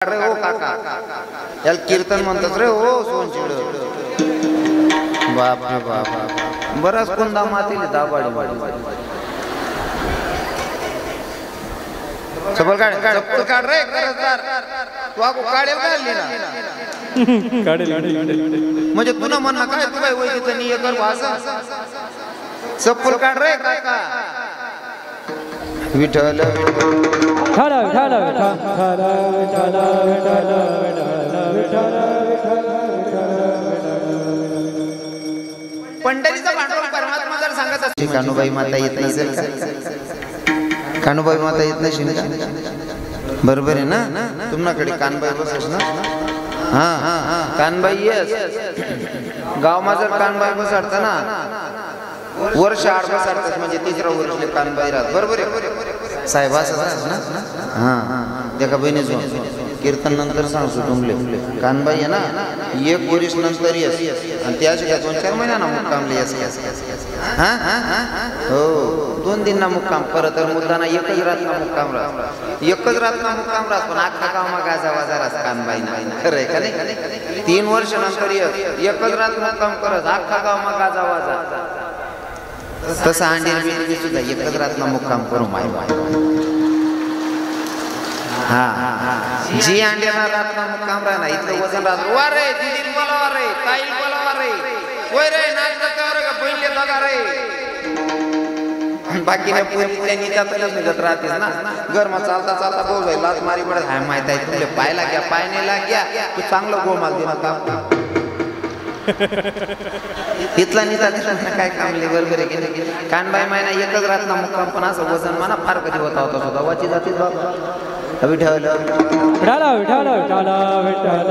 रे हो काका याला कीर्तन म्हणतात रे हो सोनचिड बाप रे बाप बराच कोंदा मातीले दाबाडी चप्पल काढ रे करजदार तू आको काढेल काढली ना काढेल म्हणजे तुला म्हणणं काय तू काय होई तिथं निये कर भाषा चप्पल काढ रे काका विठ्ठल विठ्ठल विठ्ठल विठ्ठल विठ्ठल विठ्ठल पंढरीचा भांडवल परमात्मा जर सांगत असते कान्होबाई माता येत नसेल का कान्होबाई माता येत नसेल का बरोबर आहे ना तुमच्याकडे कानबाई बसस ना हा हा कानबाई येस गाव मा जर कानबाई बसडता ना वर्ष 8 बसडतात म्हणजे तिसरा वर्षले कानबाई राहत बरोबर आहे साहेब असं ना हा देखा बहिणी जो कीर्तन नंतर सांगतो तुमले कानबाई आहे ना एक वर्ष नंतर येस आणि त्याच 2-4 महिन्याना मुक्कामले येस हा हो 2 दिन ना मुक्काम परत तर मुद्दाना एकच रात ना मुक्काम राहत एकच रात ना मुक्काम राहत पण अख्खा गाव मा गाजा वाजारास कानबाई ना खरंय का नाही 3 वर्ष नंतर येस एकच रात मुक्काम करत अख्खा गाव मा गाजा वाजा तसा अंडीर बी सुद्धा एकच रात ना मुक्काम करू माय हा जी अंड्याना रात ना मुक्काम राहना इथलं वजन राहत वा रे दीदी बोलावा रे ताई बोलावा रे होय रे नाच करता का पहिले बघा रे बाकी ने पुरी निघतच निघत राहतेस ना घरमा चालता चालता बोल जाईल लात मारी पडत हाय माहित आहे तुले पाय लाग्या पाय नाही लाग्या तू चांगलं गोमाल दे ना काम इथला निता काय कामले बरोबर आहे कानबाई मायना एकच रात ना मुक्काम पण असं वजन म्हणा फार कधी होता सुद्धा वाची जाते बाबा विठ्ठल विठ्ठल विठ्ठल विठ्ठल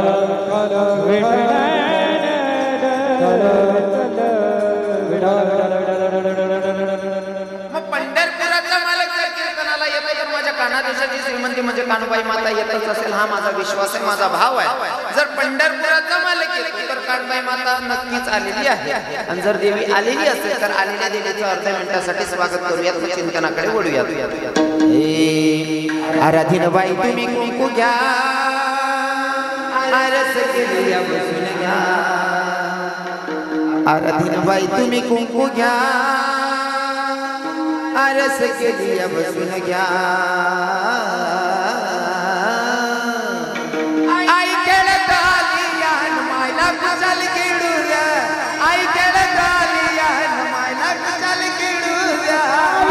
पंढरपुराचा मालक जर कीर्तनाला येतो तर माझ्या कानादेशाची श्रीमंती म्हणजे कान्होबाई माता येतच असेल हा माझा विश्वास आहे माझा भाव आहे जर पंढरपुराचा मालक येतो तर कान्होबाई माता नक्कीच आलेली आहे आणि जर देवी आलेली असेल तर आलेल्या देवीचं अर्ध्या मिनिटासाठी स्वागत करूयात चिंतनाकडे वळूयात आराधीन बाई तुम्ही कुंकू घ्या आरस केली बसून घ्या आराधीन बाई तुम्ही कुंकू घ्या आरस केली बसून घ्या आई खेळत आली यान मायला कुचाल खेळूया आई खेळत आली यान मायला कुचाल खेळूया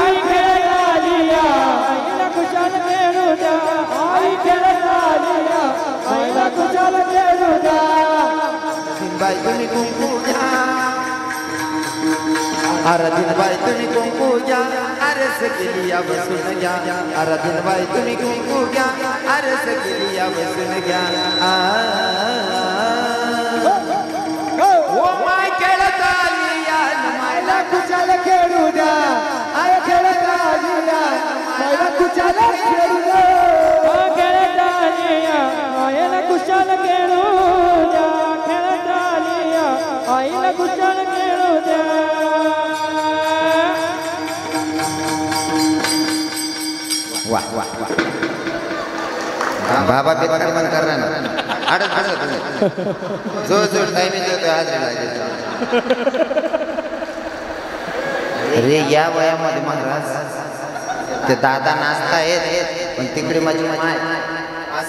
आई खेळत आली या आईला कुशाल खेळूया आई खेळत आली या आईला कुशाल खेळूया बाई तुम्ही कुंकू घ्या आराधीन बाई तुम्ही कुंकू घ्या आरस केली बसून घ्या आराधीन बाई तुम्ही कुंकू घ्या आरस केली बसून घ्या ओ माय खेळत आली यान आईला कुशाल खेळू द्या आई खेळत आली या आईला कुशाल खेळू द्या खेळत आली या आईला कुशाल खेळू द्या खेळत आली या आईला कुशाल खेळू द्या वाह वाह वाह बाबा बेकार मन कर रहा ना अडच जो जो टाइम देतो हाजरी अरे या वयामध्ये महाराज ते दादा नाचता येत पण तिकडे माझी माय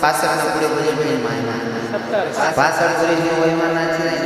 65 पुढे बोलली माय 65 पुढे वयमान नाचली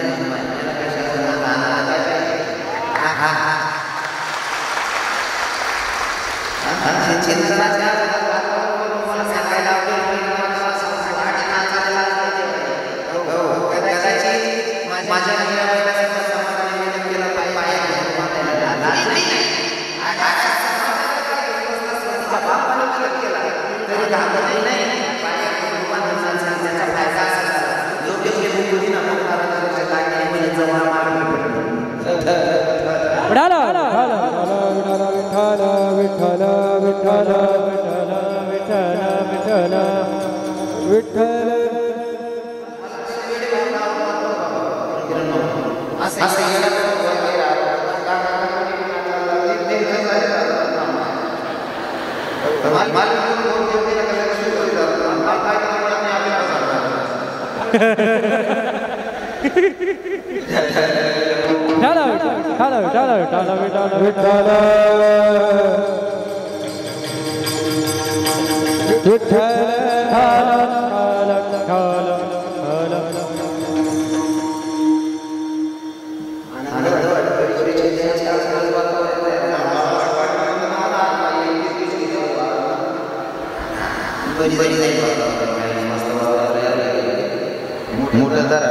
मोठं तर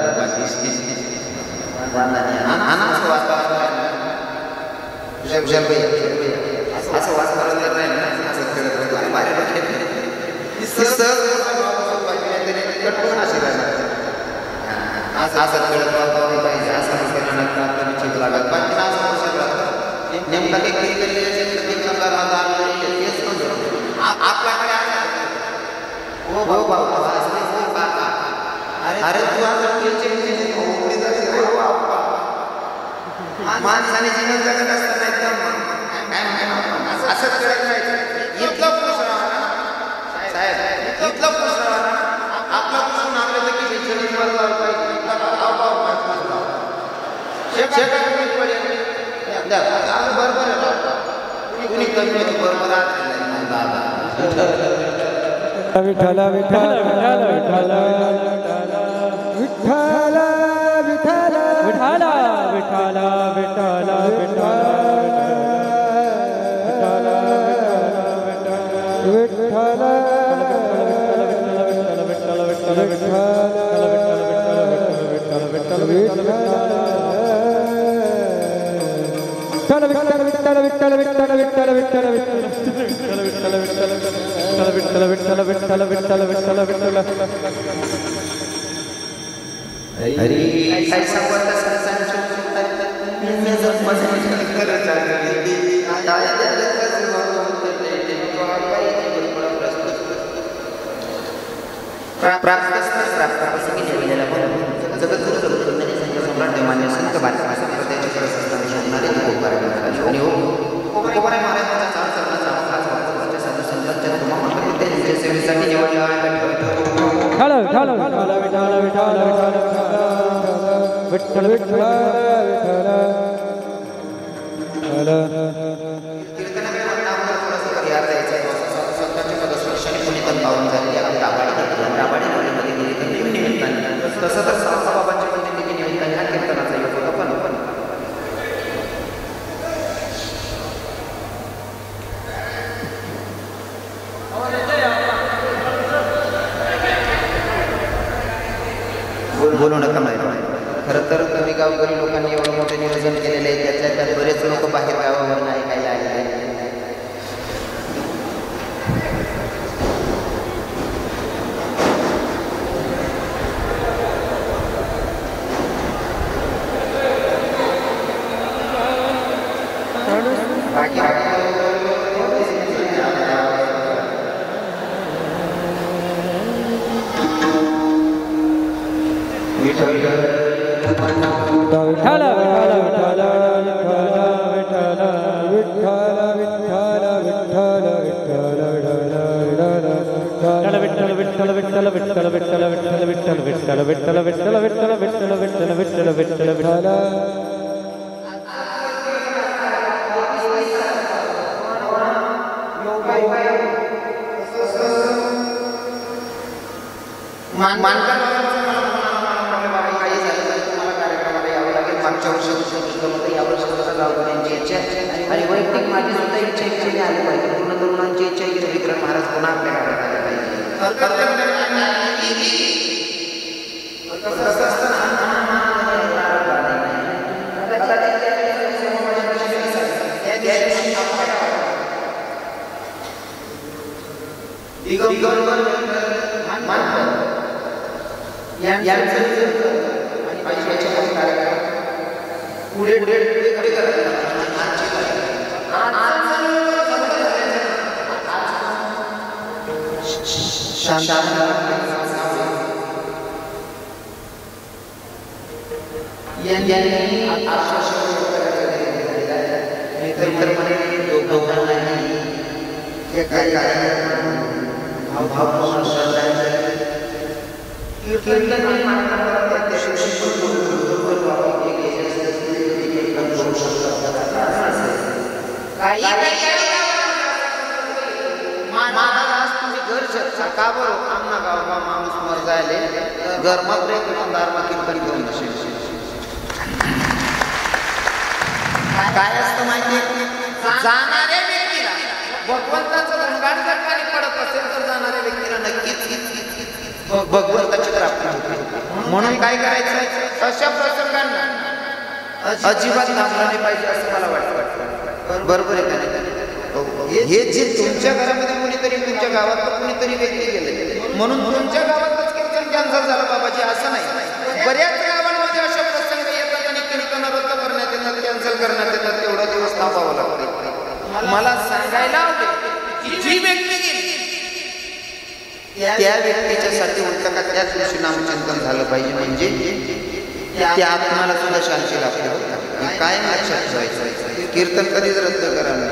असं वातावरण नाही अरे तू माणसाने जीवन जगत असताना एकदम असंच करत राहायचं. इतकं खुश राहा साहेब, इतकं खुश राहा. आपलं खुशून आपलं तर किती जमीन बरोबर पाहिजे. बरोबर कुणी कमी होती बरोबर विठ्ठल विठ्ठल विठ्ठल विठ्ठल विठ्ठल विठ्ठल विठ्ठल विठ्ठल विठ्ठल बोलू नका माहिती. खरं तर कमी गावकरी लोकांनी एवढं मोठं नियोजन केलेलं आहे. त्यातल्या त्यात बरेच लोक बाहेर गावावर नाही काही आले. आणि वैयक्तिक माझी सुद्धा इच्छा इच्छेने आली पाहिजे. पूर्ण तरुणांची इच्छा आहे की विक्रम महाराज पुन्हा आपल्या गावात आले पाहिजे. पुढे पुढे पुढे का बरं आमना गावा माणूस मर जायले घरमा दारमा कीर्तन घेऊन काय असतं माहिती जाणाऱ्या व्यक्तीला भगवंताचं घंगाट जर काही पडत असेल तर जाणाऱ्या व्यक्तीला नक्कीच भगवंताची प्राप्ती होते. म्हणून काय करायचं अशा प्रसंगांना अजिबात थांबलं नाही पाहिजे असं मला वाटतं. बरोबर आहे का नाही? हे जे तुमच्या घरामध्ये कोणीतरी तुमच्या गावात कोणीतरी व्यक्ती गेले म्हणून तुमच्या गावातच कीर्तन कॅन्सल झालं बाबाजी असं नाही. बऱ्याच गावांमध्ये अशा प्रसंग येतात आणि कीर्तन रद्द करण्यात येतात कॅन्सल करण्यात येतात. तेवढा दिवस थांबावं लागतं. मला सांगायला आवडेल की जी व्यक्ती गेली त्या व्यक्तीच्यासाठी उलट का त्याच दिवशी नामचिंतन झालं पाहिजे म्हणजे त्या आत्माला सुद्धा शांती लाभते. कायम लक्षात ठेवायचं कीर्तन कधीच रद्द करायला.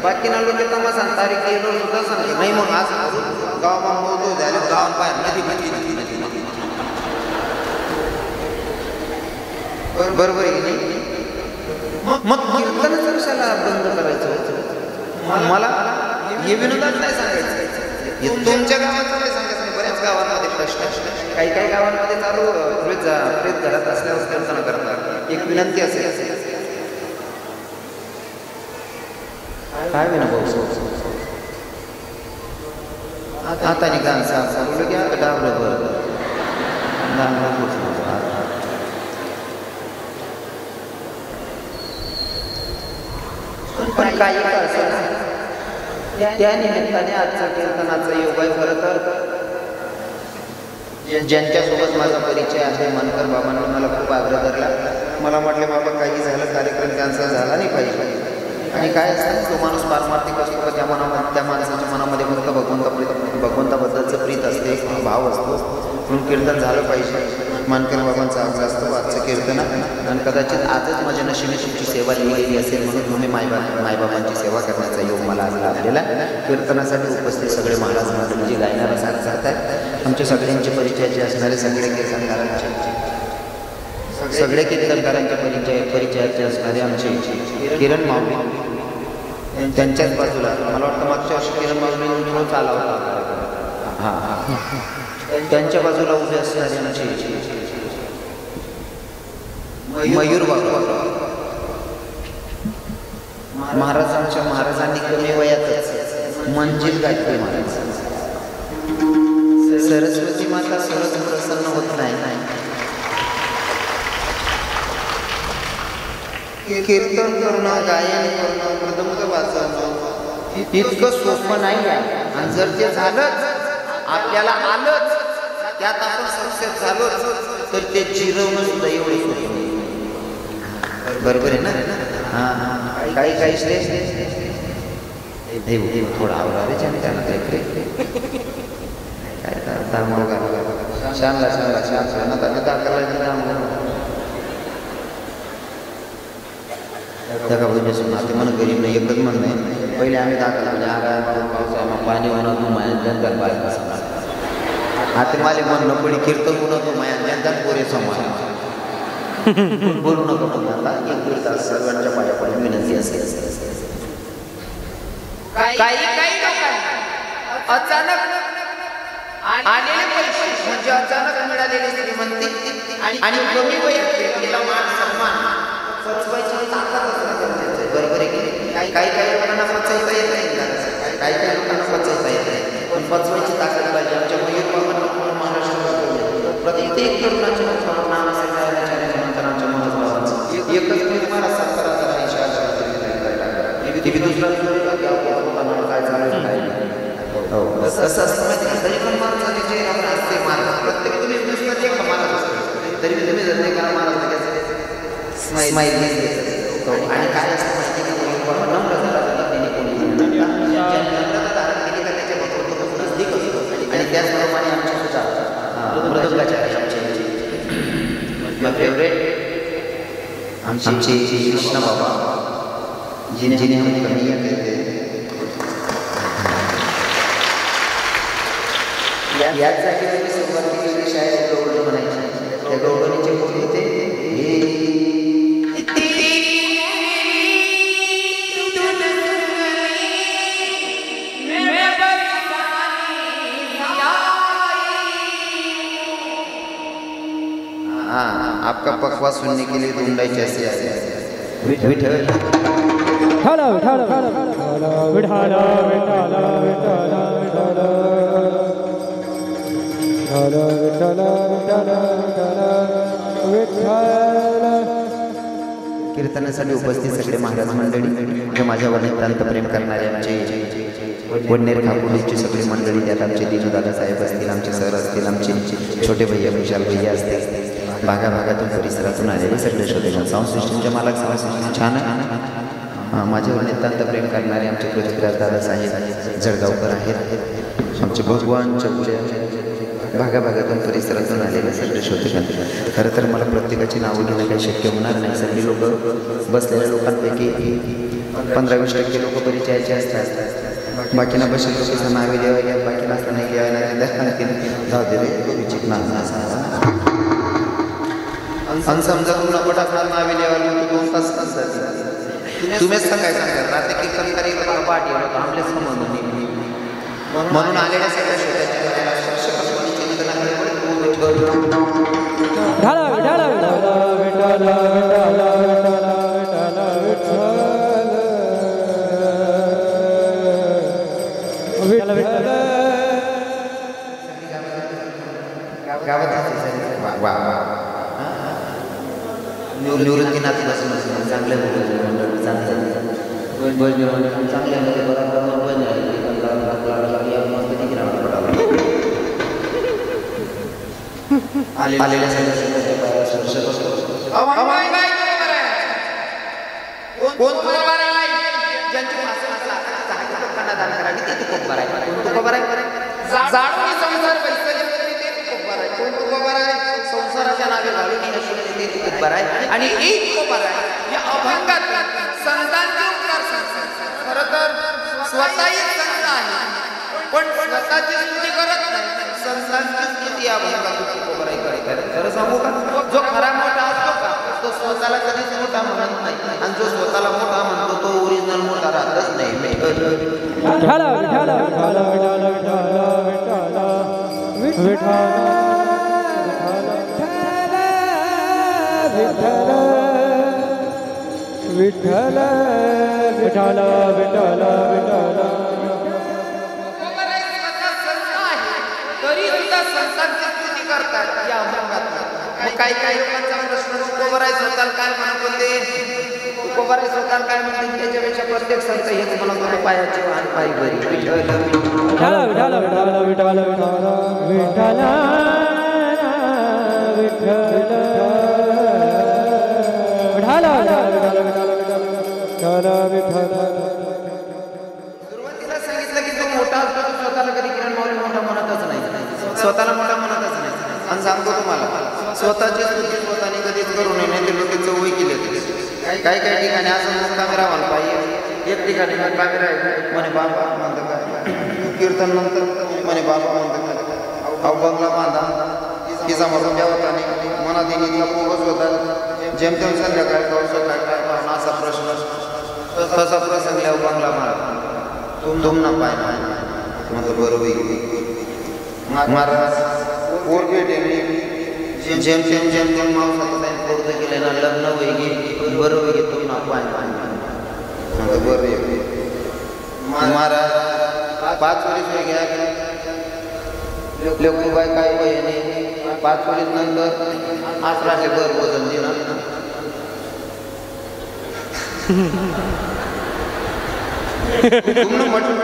बाकी ना लोक तर सांग तारीख सुद्धा सांगते नाही मग आज गावात मोठो झाले गावात बाहेर नदी बरोबर आहे की नाही. मग कीर्तनच कशाला बंद करायचं मला हे विनोदात नाही सांगायचं. हे तुमच्या गावात नाही सांगायचं नाही. बऱ्याच गावांमध्ये प्रश्न काही काही गावांमध्ये चालू प्रेत घरात असल्यावर कीर्तन करतात. एक विनंती असेल काय विना भाऊ आता नाही गाणं सांगलं की आता डाबलं बरं पण काही त्या निमित्ताने आजचा कीर्तनाचा योग आहे. खरं तर ज्यांच्यासोबत माझा परिचय आहे मनकर बाबांनी मला खूप आग्रह धरला. मला म्हटलं बाबा काही झालं कार्यक्रम कॅन्सल झाला नाही पाहिजे. आणि काय असतं तो माणूस पारमार्थिक असतो का त्या माणसाच्या मनामध्ये फक्त भगवंताबद्दलचं प्रीत असते भाव असतो. म्हणून कीर्तन झालं पाहिजे. मानकर बाबांचा आग्रह असतो आजचं कीर्तन आणि कदाचित आजच माझ्या नशिबी तुमची सेवा लिहिलेली असेल म्हणून तुम्ही मायबाबांची सेवा करण्याचा योग मला आज लाभलेला. कीर्तनासाठी उपस्थित सगळे महाराज म्हणजे गायनारा साथ करतात. आमच्या सगळ्यांचे परिचयाचे असणारे सगळे कीर्तनकारांच्या परिचयाचे असणारे आमचे किरण माऊली त्यांच्याच बाजूला मला वाटतं मागच्या वर्षी किरण माऊली रोज आला होता. त्यांच्या बाजूला उभे असणारे आमचे मयूर बाबा महाराजांनी कमी वयातच मंजिल गाठली. महाराज सरस्वती माता सहज प्रसन्न होत नाही. कीर्तन करणं गायन करणं मृदंग वाजवणं इतकं सोपं नाही आहे. आणि जर ते झालंच आपल्याला आलंच त्यात आपण सक्सेस झालोच तर ते जिरवणं सुद्धा एवढे सोपं नाही. बरोबर आहे ना. हां काही श्रेष्ठ थोडा आवडा रे छान त्यांना काय शानला त्या का बघून नाते मन गरीब नाही एकच मन नाही. पहिले आम्ही दाखल पावसाळ्यात पाणी बनवतो माया जनता बाहेर आता माले मन न पडी कीर्तन बनवतो माया जनता पोरे समाज बोलू नको आता एक दीड तास सर्वांच्या पाया पडून विनंती असेल. काही लोकांना अचानक आलेले पैसे म्हणजे अचानक मिळालेली श्रीमंती आणि कमी वयात व्यक्तीला मान सन्मान पचवायची ताकद असते. बरोबर आहे की काही लोकांना पचवता येत नाही. काही लोकांना पचवता येत नाही पण पचवायची ताकद पाहिजे. आमच्या मयूर बाबांना महाराष्ट्र प्रत्येक तरुणाच्या नाव असेल आमच्या मनोभावांचं एकच मी मला 70,080 दुसरा काय चालू काय असं असतं माहिती का. तरी पण माणसाने जे असते महाराज प्रत्येक तुम्ही दुसऱ्याचे महाराज असतो तरी तुम्ही जर नाही करा महाराज स्माईल आणि काय असतं माहिती का नम्रता त्यांनी कोणी नजदीक असतो. आणि त्याचप्रमाणे आमच्या सुद्धा मृदंगाच्या आमचे फेवरेट आमचे कृष्ण बाबा जिन्हें हम कन्हैया कहते हैं. याच जागी तुम्ही सुरुवात केलेली शाळेत हाँ आपका पखवा सुनने के लिए ढूंढाई कैसे आए विठल विठाला विठाला विठाला विठाला विठाला विठाला विठाला विठाला विठाला कीर्तनासाठी उपस्थित सगळे महाराज मंडळी जे माझ्यावर नितांत प्रेम करणारे आमचे वडनेर खाकुलीची सगळी मंडळी त्यात आमचे दिनूदादा साहेब असतील आमचे सर असतील आमचे छोटे भैया विशाल भैया असतील भागाभागातून परिसरातून आलेले सगळे श्रोते साऊंड सिस्टमच्या मालक साऊंड सिस्टम छान आहे माझ्यावर नितांत प्रेम करणारे आमचे पृथ्वीराज दादा साहेब जळगावकर आहेत आमचे भगवान चौचे भागाभागातून परिसरातून आलेले सगळे श्रोते खरं तर मला प्रत्येकाची नावं घेणं काही शक्य होणार नाही सगळी लोक बसलेल्या लोकांपैकी 15-20% लोक परिचयाचे असतात बाकीना बसेल लोकांचं नावे द्यावं या बाकीना असं नाही घ्यायला जाऊ दे रे विचित ना आणि समजा तुला पटापट नावे द्यावं 2 तास असतात तुम्हीच सांगायचं रात्री कीर्तन करायला पाठी आपले संबंध म्हणून आलेल्या सगळ्या श्रोत्यांच्या विठाला विठाला विठाला विठाला विठाला विठाला विठाला विठाला निवृत्तीनाथ चांगल्या आलेल्या कोण बरोबर आहे ज्यांची दान करावी ते खूप बरं आहे कोण खूप बरं आहे जाणून संसार पैसे खूप बरं आहे कोण खूप बरं आहे संसाराच्या नावे घालून ते खूप बरं आहे आणि एक खूप बरं आहे या अभंगात संतांचे उपकार खरं तर स्वतःही संत आहे पण स्वतःची स्तुती करत नाही संतांची स्तुती या अभंगात खूप बरं आहे खरं सांगू का जो खरा मोठा असतो का तो स्वतःला कधीच मोठा म्हणत नाही आणि जो स्वतःला मोठा म्हणतो तो ओरिजिनल मोठा राहतच नाही विठाला विठाला विठाला विठाला विठाला विठाला विठाला विठाला विठाला विठाला विठाला तरी सुद्धा संतांची स्तुती करतात या अभंगात काही काही लोकांचा प्रश्न उपवराय स्वतःला काय म्हणत होते उपवराय स्वतःला काय म्हणते त्याच्यापेक्षा प्रत्येक संत हेच म्हणत होते पायाची वाहन पायी बरी विठाला विठाला विठाला विठाला विठाला विठाला विठाला विठाला विठाला सुरुवातीला सांगितलं की तो मोठा असतो तो स्वतःला कधी किरण माऊली मोठा म्हणतच नाही स्वतःला मोठा म्हणतच नाही आणि सांगतो तुम्हाला स्वतःची स्तुती स्वतःने कधीच करू नये नाही ते लोकांचं वय केले काही काही ठिकाणी असं मुक्कामी राहायला पाहिजे एक ठिकाणी मुक्कामी राहायचं म्हणे बाबा म्हणतं का कीर्तन नंतर म्हणे बाबा म्हणतं का बंगला बांधा तिचा मग देवताने मनात येईल पोगस होता जेमतेम संध्याकाळी पावसात काय असा प्रश्न तसा प्रसंग बंगला मारा तुमना पाय माझं बरोबर महाराज पोर भेटे जेम जेम जेम जेम मावसात पोरत गेले ना लग्न वैगी बरोबर घेतो ना पाय माझं बरं महाराज 5 वर्ष घ्या लेकरूबाई काय वयाने 5 वर्ष नंतर 18 बर वजन दिला तुमनं मटण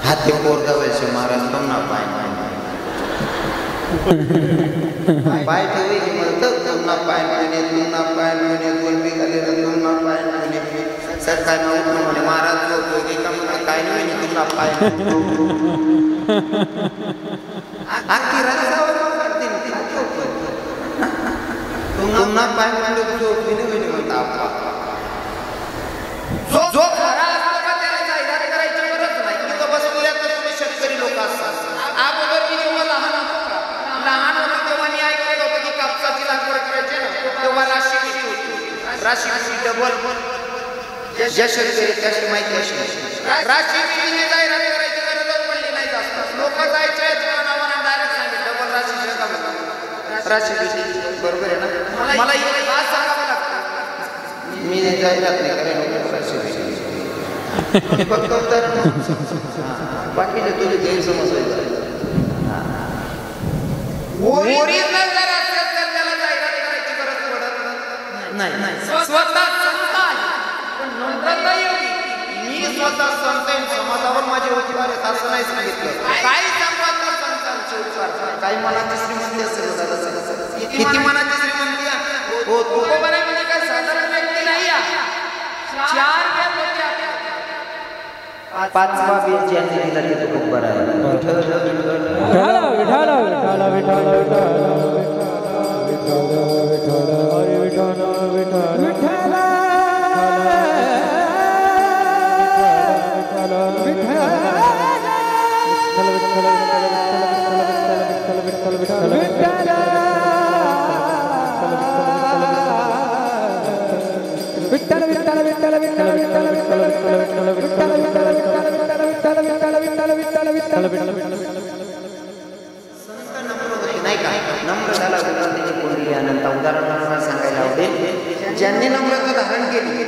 हाती पोरगा वैसे महाराज तुमना पाय पाय ठेवी की म्हणतं तुमना पाय म्हणे दोन बिघाले तुमना पाय म्हणे सर काय नव्हतं म्हणे महाराज बोलतो की का म्हणतं काय नाही म्हणे तुमना पाय आखी रस्त्यावर तुमना पाय म्हणजे झोपी नाही म्हणता जो खरा असतो का त्याला जाहिरात करायची गरज नाही तुम्ही तो बसवल्यात तुम्ही शेतकरी लोक असतात अगोदर मी जेव्हा लहान होतो तेव्हा मी ऐकलं होतं की कापसाची लागवड करायची ना तेव्हा राशी किती होती राशी किती डबल ज्या शेतकरी त्याची माहिती अशी राशी बिलीची जाहिरात करायची गरजच पडली नाही जास्त. लोक जायचे नावाने डायरेक्ट सांगितलं डबल राशी शेका राशी बिली. बरोबर आहे ना. मला हे आज सांगावं लागतं. मी जाहिरात नाही करायला राशी बिली फक्त उदाहरण. बाकीचे तुझे गैरसमज व्हायचे. ओरिजिनल जर असेल तर त्याला जाहिरात करायची गरज पडत नाही. स्वतः संत आहे पण नम्रता एवढी. मी स्वतः संत आहे, समाजावर माझे अधिकार आहेत असं नाही सांगितलं. काही संवाद संतांचे विचार काही मनाची श्रीमंती असेल. किती मनाची श्रीमंती हो तुकोबाराय म्हणजे काय साधारण व्यक्ती नाही. 4 वेद होते आपल्या. 5वा वेद ज्यांनी दिला ते तुकोबाराय. विठाला विठाला विठाला विठाला उदाहरण सांगायला आवडेल. ज्यांनी नम्रता धारण केली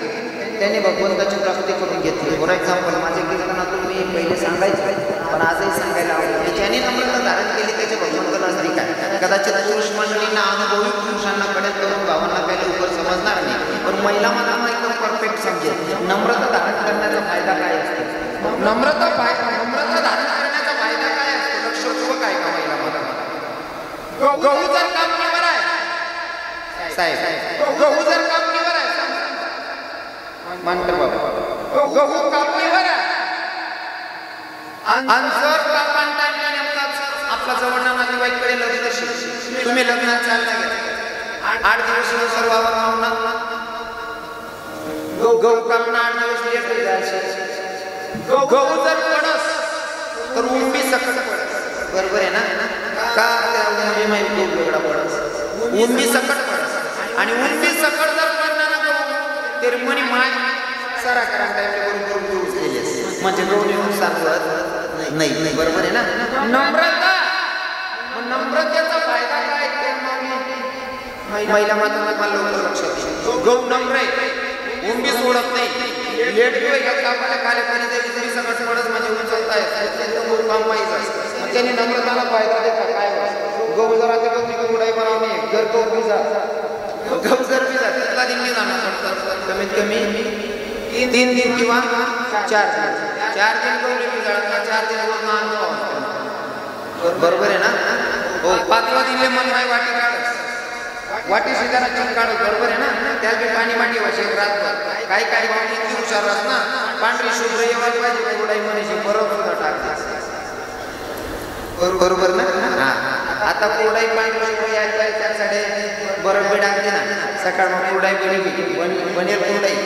त्यांनी भगवंताची प्राप्ती करून घेतली. फॉर एक्झाम्पल माझ्या कीर्तनातून मी पहिले सांगायचे पण आजही सांगायला आवडेल. ज्यांनी नम्रता धारण केली त्याचे भगवंत नजदीक आहे. कदाचित पुरुष मंडळींना अनुभवी पुरुषांना कडेत करून भावांना काही लवकर समजणार नाही पण महिला मला एकदम परफेक्ट समजेल. नम्रता धारण करण्याचा फायदा काय असतो. नम्रता धारण करण्याचा फायदा काय असतो लक्षपूर्वक आहे का महिला मला. गहू जर कापणीवर आहे साहेब, गहू जर कापणीवर आहे मानकर बाबा, गहू कापणीवर आहे आणि जर कापण टाइमला नेमकाच आपला जवळना नातेवाईकडे लग्न असेल तुम्ही लग्नात चालला गेला 8 दिवस सर्व आवडणार गहू कापणं 8 दिवस लेट जायचे. गहू जर पडस तर उंबी सकट पडस. बरोबर आहे ना. का म्हणजे माहिती वेगळा पडस उंबी सकट पडस आणि उंबी सकट जर पडणार ना गहू तर मनी माय सारा करा म्हणजे गहू नुकसान होत नाही. बरोबर आहे ना. नम्रतेचा फायदा काय महिला मात्र मला लवकर लक्षात गहू नम्र आहे उंबी सोडत नाही. लेट कापायला खाली पाणी तरी सकट पडत म्हणजे उचलता येत काम पाहिजे. त्यांनी नम्रताला फायदा देता काय गहू जर आता उडाई बनवणे जर तो भिजा गहू जर भिजा त्याला दिन मी जाणार पडतं कमीत कमी 3 दिन किंवा 4 दिन. 4 दिन गहू भिजाळत 4 दिन रोज बरोबर आहे ना. हो 5वा दिनले मन नाही वाटी काढत वाटी शिकायला चूक काढत. बरोबर आहे ना. त्याला बी पाणी मांडी वाशी रातभर काही काही वाटी इतकी हुशार राहत ना पांढरी शुभ्र येवायला पाहिजे उडाई म्हणायची बरोबर सुद्धा टाकते. बरोबर ना. आता कोरडाई पांढरी शुभ्र यायला त्यासाठी बरोबर टाकते ना सकाळ मग कोरडाई बनेल कोरडाई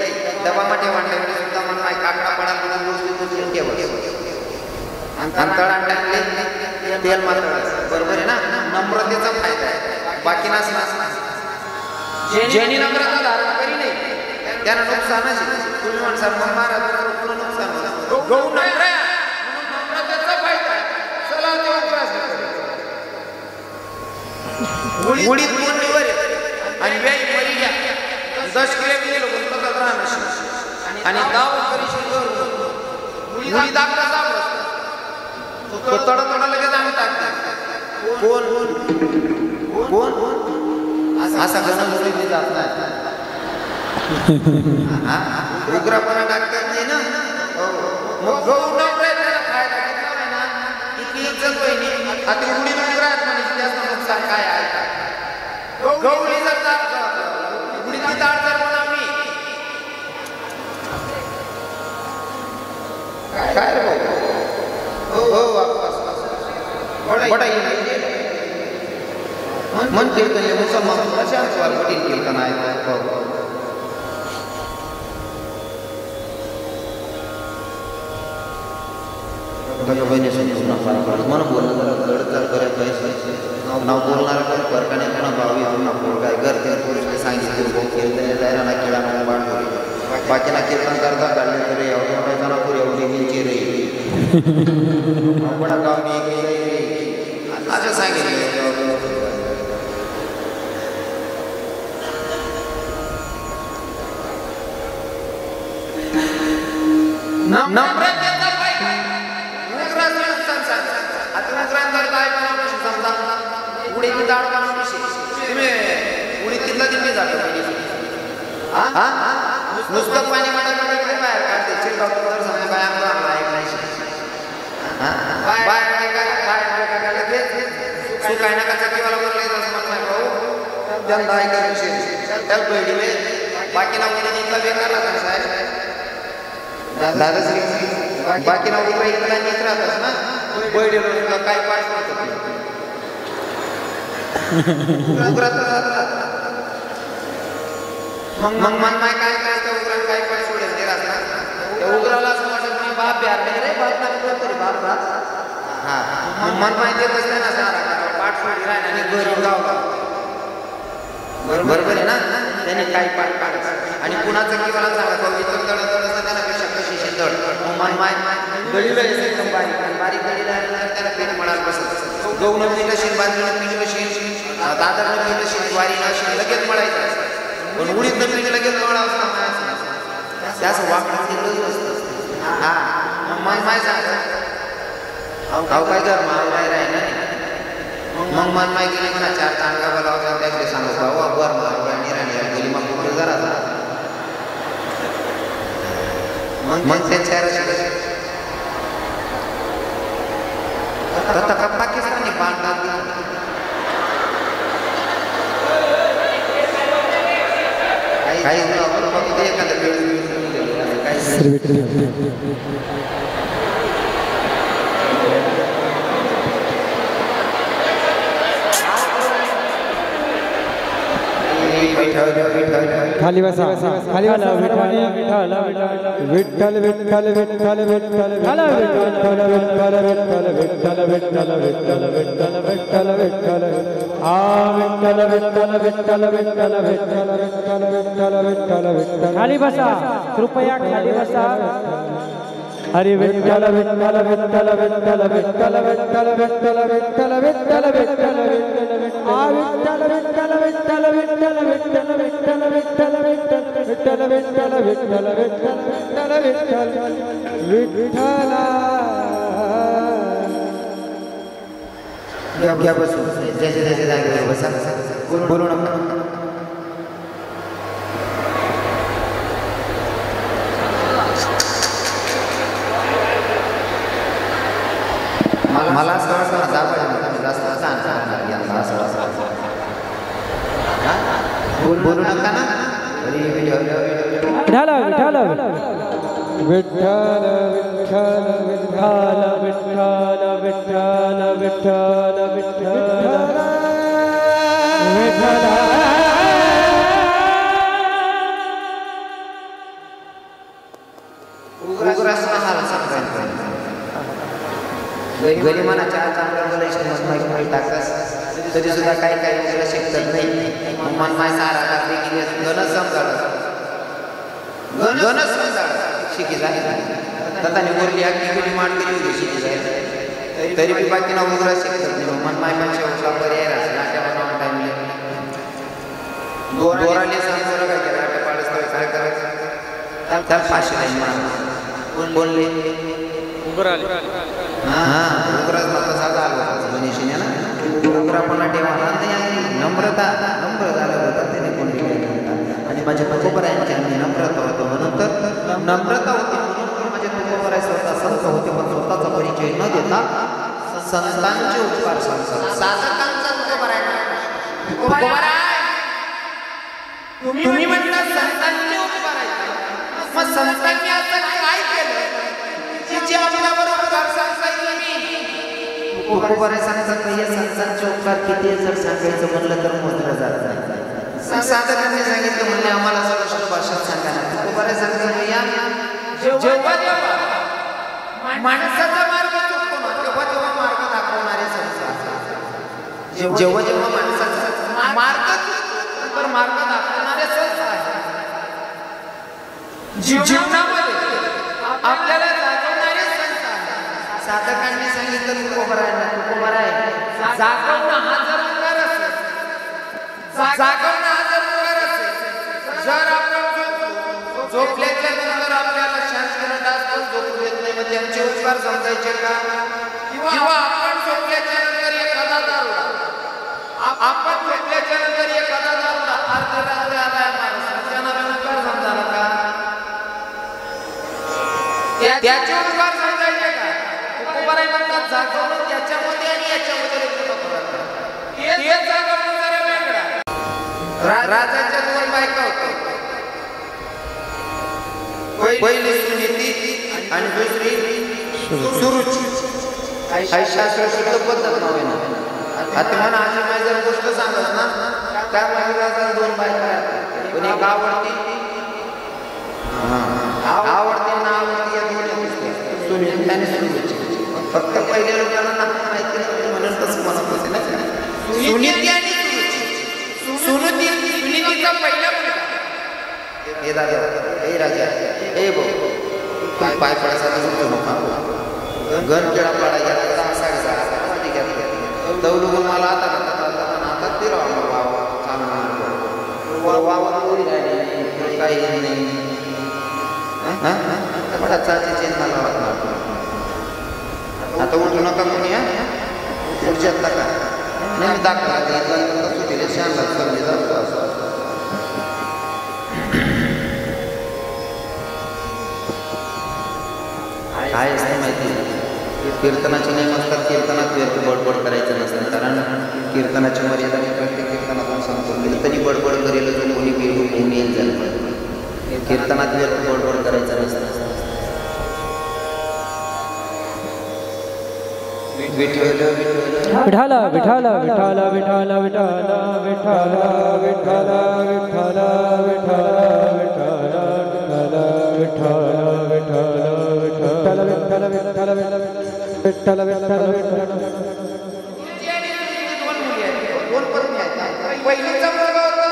डबा मध्ये वाटल्यामुळे सुद्धा मन नाही काकडा पडा म्हणून गोष्टी ठेवत आणि तळान टाकले तेल मात्र. बरोबर आहे ना. नम्रतेचा फायदा आहे बाकी नसणार. ज्यांनी नम्रता धारण करी नाही त्यांना नुकसानच आहे. तुम्ही म्हणसाल मग महाराज नुकसान गहू नम्र आहे नम्रतेचा फायदा आहे. चला उडीत मोडीवर आणि व्याई मरी घ्या 10 किलो गेलो गुंतवत राहणार आणि गाव उडी दाखला सापडत तोडा लगेच आम्ही टाकतो. कोण कोण असा गणपती जात नाही. उग्रपणा टाकतात नाही ना. मग गहू नम्र आहे त्याला फायदा घेतला नाही ना इतकी इज्जत होईनी. आता उडी उग्र आहेत म्हणजे जास्त नुकसान काय आहे गहूली जर उडीची ताड जर म्हणा मी काय रे भाऊ हो बडा मन कीर्तन मुसलमान कशा कठीण कीर्तन आहे. मन बोलणं नाव बोलणारा कोण फरकाने पुन्हा भावी पुन्हा पोर काय घर ते पुरुष सांगितले जायला खेळा बाळ बाकीना कीर्तन करता काढले तरी एवढ्या पुरी एवढी नीची रे आपण गावनी असं सांगितलं नम्रतेचा पाय आता उग्रांतर काय बनवलं समजा उडीची डाळ बनवली तुम्ही उडीतला दिली जातो हा नुसतं पाणी मध्ये काय बाहेर काढते चिडका तर समजा काय आम्हाला ऐक नाही बाहेर काय काय ना का किंवा बोलले असं नाही भाऊ जनता ऐकायला त्याला बैठीले बाकीला उडीतला बेकार लागला साहेब दादाश्री बाकीना उभा इथला नीट राहतात ना बैठीला काय पाठ होतं मग मन माय काय करायचं उग्राला काय पण सोडेल ते राहतात उग्राला असं वाटत नाही बाप प्यार नाही रे बाप नाही तरी बाप राहत हा मन माहिती येतच नाही ना सारा पाठ सोडी राहील आणि गरीब गाव बरोबर आहे ना त्याने काही पाठ काढत आणि कुणाचं किंवा सांगा इतर तळ त्याला पेक्षा कशी शिंदळ मन माय गडीला एकदम बारीक गडीला त्याला पेन म्हणाल बसत गहून पीठ असेल बाजरीनं पीठ असेल दादरनं पीठ असेल वारीनं असेल लगेच मळायचं पण उडीदनं पीठ लगेच मळावं त्याच वाकडं तिकडंच असतं हा मन माय सांगा अहो काय जर मावलाय राहिला मग मन माय गेली म्हणा 4 तांडगा बोलावता त्याकडे सांगत भाऊ वर मावला निराणी गेली मग कुठं जरा मग त्याच्या आता पाकिस्तानी बांधतात काही एखादं खाली बसा खाली बसा विठ्ठल विठ्ठल विठ्ठल विठ्ठल विठ्ठल विठ्ठल विठ्ठल विठ्ठल विठ्ठल विठ्ठल विठ्ठल विठ्ठल विठ्ठल आ विठ्ठल विठ्ठल विठ्ठल विठ्ठल विठ्ठल विठ्ठल विठ्ठल विठ्ठल विठ्ठल खाली बसा कृपया खाली बसा हरि विठ्ठल विठ्ठल विठ्ठल विठ्ठल विठ्ठल विठ्ठल विठ्ठल विठ्ठल विठ्ठल विठ्ठल आ विठ्ठल विठ्ठल विठ्ठल विठ्ठल विठ्ठल विठ्ठल विठ्ठल विठ्ठल विठ्ठल विठ्ठल विठ्ठल विठ्ठल विठ्ठल क्या बसू ज्याच्या जागेवर बसा बोलू नका मला असं वाटतं बोलू नका ना विठ्ठल विठ्ठल विठ्ठल विठ्ठल विठ्ठल विठ्ठल विठ्ठल विठ्ठल विठ्ठल घरी म्हणा 4 चांगलं बोलायचं टाकस तरी सुद्धा काही काही शिकत नाही मन माय सारा करते की गणच समजाड शिकी जाईल तताने बोलली अगदी गुली मांड केली होती शिकी जाईल तरी मी बाकी ना उघडा शिकत नाही मन माय पेक्षा उचला पर्याय नाट्या बनवून टाइम दोराले सांगतो काय नाट्य पाडस काय करायचं त्याला 500 नाही बोलले उग्रच मात्र साधा आला मनीषीने ना उग्रा पण ठेवा नम्रता नम्र झालं होतं त्याने कोण आणि माझ्या तुकोबरायांची नम्रता होतं म्हणून तर नम्रता होती म्हणून माझ्या तुकोबराय स्वतः संत होते पण स्वतःचा परिचय न देता संतांचे उपकार सांगतात साधकांचा तुकोबराय तुम्ही म्हणता संतांचे उपकार आहेत मग संतांनी असं काय केलं जी आपल्याबरोबर सांगायचं मी तुकोबराय सांगतात हे संतांचे उपकार किती जर सांगायचं म्हणलं तर मोजलं जात नाही साधकांनी सांगितलं म्हणजे आम्हाला सरळ भाषेत सांगा तुकोबराय सांगतात या जेव्हा जेव्हा माणसाचा मार्ग चुकतो ना तेव्हा तेव्हा मार्ग दाखवणारे संत जेव्हा जेव्हा माणसाचा मार्ग चुकतो तर मार्ग दाखवणारे संत आहेत जीवनामध्ये आपल्याला जागवणारे संत आहेत. साधकांनी सांगितलं तुकोबार आहे जागवणं हा जर उद्गार असेल, जागवणं हा जर उद्गार असेल, जर आपण झोपल्याच्या नंतर आपल्याला शांत असतो झोपू येत नाही, मग त्यांचे उद्गार समजायचे का? किंवा आपण झोपल्याच्या नंतर एखादा दारुडा, आपण झोपल्याच्या नंतर एखादा दारुडा अर्ध्या रात्री आलाय माणूस, त्यांना उद्गार समजायला का? त्याचे उद्गार समजायचे का? तुकोबाराय म्हणतात जागवणं त्याच्यामध्ये आणि याच्यामध्ये हे जागवणं जरा वेगळा. राजाच्या दोन बायका होत्या, पहिली सुनीती आणि दुसरी सुरुची. काही शास्त्र शुद्ध पद्धत नव्हे ना. आता म्हणा अशी माझी जर गोष्ट सांगत ना, त्या महाराजाला दोन बायका पण एक आवडती ना आवडती या दोन्ही गोष्टी सुनीती आणि सुरुची. फक्त पहिल्या लोकांना नाव माहिती नव्हतं म्हणून तसं म्हणत होते ना. सुनीती आणि सुरुची. सुनीतीचा पहिला मुलगा हे दादा हे राजा हे भाऊ पाय पडायसाठी गण खेळा पाडा गेला दौलू मला आता ते काही नाही मला चाची चेन मला आता उठू नका कोणी पुढच्यात टाका नाही दाखला सुटीले शांत समजे जातो. काय असतं माहिती, कीर्तनाचे नियम असतात. कीर्तनात व्यर्थ बडबड करायचं नसतं, कारण कीर्तनाची मर्यादा प्रत्येक कीर्तनातून सांगतो कीर्तनी बडबड करेल जो कोणी होऊन येईल झालं. कीर्तनात व्यर्थ बडबड करायचं नसतं. विठाला विठाला विठाला विठाला विठाला विठाला विठाला विठाला विठाला विठाला विठाला विठाला विठाला. पहिलीचा मुलगा होता